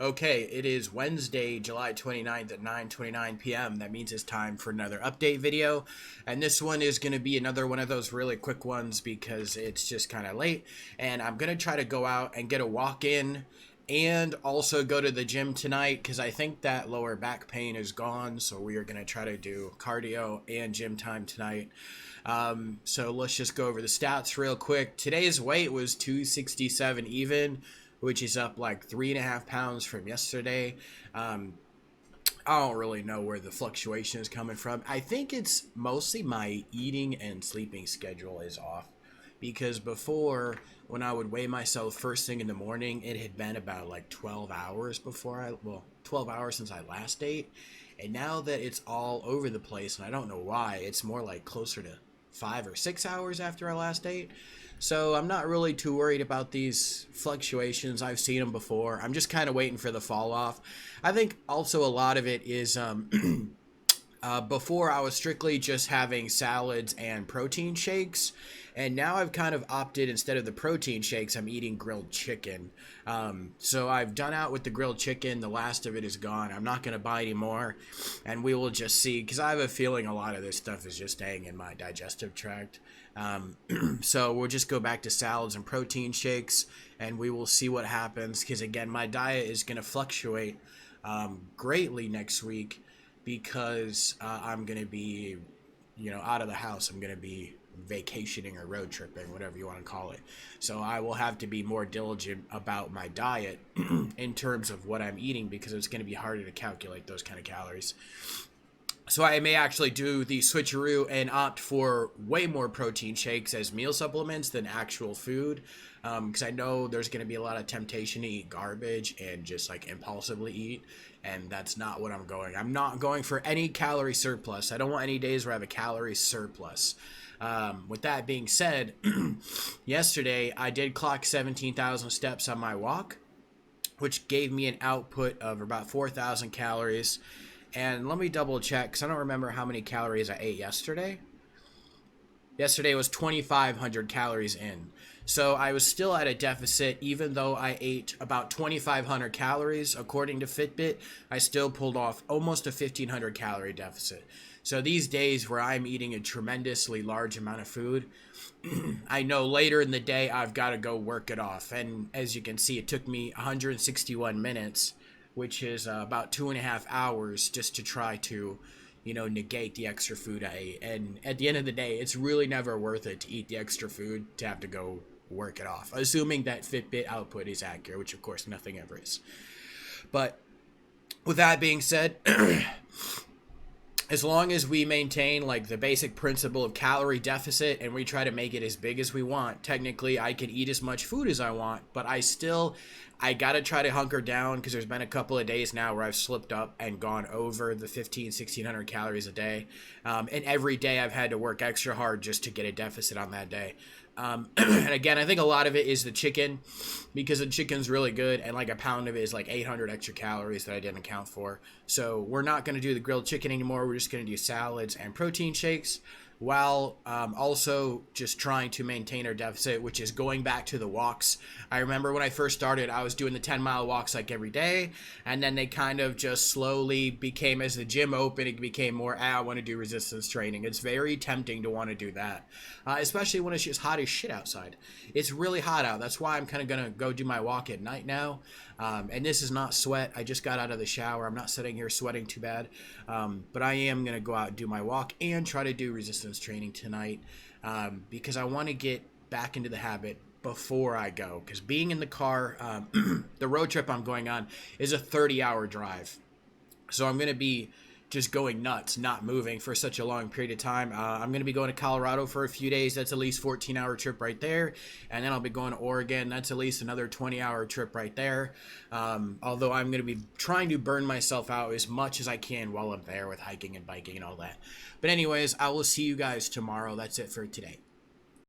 Okay, it is Wednesday, July 29th at 9:29 p.m. That means it's time for another update video. And this one is going to be another one of those really quick ones because it's just kind of late. And I'm going to try to go out and get a walk in and also go to the gym tonight because I think that lower back pain is gone. So we are going to try to do cardio and gym time tonight. So let's just go over the stats real quick. Today's weight was 267 even, which is up like 3.5 pounds from yesterday. I don't really know where the fluctuation is coming from. I think it's mostly my eating and sleeping schedule is off. Because before, when I would weigh myself first thing in the morning, it had been about like 12 hours 12 hours since I last ate. And now that it's all over the place, and I don't know why, it's more like closer to 5 or 6 hours after I last ate. So I'm not really too worried about these fluctuations. I've seen them before. I'm just kind of waiting for the fall off. I think also a lot of it is before I was strictly just having salads and protein shakes. And now I've kind of opted, instead of the protein shakes, I'm eating grilled chicken. So I've done out with the grilled chicken. The last of it is gone. I'm not going to buy any more. And we will just see, because I have a feeling a lot of this stuff is just staying in my digestive tract. So we'll just go back to salads and protein shakes, and we will see what happens. Because again, my diet is going to fluctuate greatly next week because I'm going to be, out of the house. I'm going to be vacationing or road tripping, whatever you want to call it. So I will have to be more diligent about my diet in terms of what I'm eating because it's going to be harder to calculate those kind of calories. So I may actually do the switcheroo and opt for way more protein shakes as meal supplements than actual food, because I know there's going to be a lot of temptation to eat garbage and just like impulsively eat, and that's not what I'm going. I'm not going for any calorie surplus. I don't want any days where I have a calorie surplus. With that being said, yesterday I did clock 17,000 steps on my walk, which gave me an output of about 4,000 calories. And let me double check because I don't remember how many calories I ate yesterday. Yesterday was 2,500 calories in. So I was still at a deficit even though I ate about 2,500 calories. According to Fitbit, I still pulled off almost a 1,500 calorie deficit. So these days where I'm eating a tremendously large amount of food, I know later in the day I've got to go work it off. And as you can see, it took me 161 minutes, which is about 2.5 hours just to try to, negate the extra food I ate. And at the end of the day, it's really never worth it to eat the extra food to have to go work it off, assuming that Fitbit output is accurate, which of course nothing ever is. But with that being said, as long as we maintain like the basic principle of calorie deficit and we try to make it as big as we want, technically I can eat as much food as I want, but I got to try to hunker down because there's been a couple of days now where I've slipped up and gone over the 1,600 calories a day. And every day I've had to work extra hard just to get a deficit on that day. And again, I think a lot of it is the chicken because the chicken's really good and like a pound of it is like 800 extra calories that I didn't account for. So we're not going to do the grilled chicken anymore. We're just going to do salads and protein shakes while also just trying to maintain our deficit, which is going back to the walks. I remember when I first started, I was doing the 10-mile walks like every day, and then they kind of just slowly became, as the gym opened, it became more, I want to do resistance training. It's very tempting to want to do that, especially when it's just hot as shit outside. It's really hot out. That's why I'm kind of going to go do my walk at night now. And this is not sweat. I just got out of the shower. I'm not sitting here sweating too bad. But I am going to go out and do my walk and try to do resistance training tonight because I want to get back into the habit before I go. Because being in the car, the road trip I'm going on is a 30-hour drive. So I'm going to be just going nuts, not moving for such a long period of time. I'm going to be going to Colorado for a few days. That's at least 14-hour trip right there. And then I'll be going to Oregon. That's at least another 20-hour trip right there. Although I'm going to be trying to burn myself out as much as I can while I'm there with hiking and biking and all that. But anyways, I will see you guys tomorrow. That's it for today.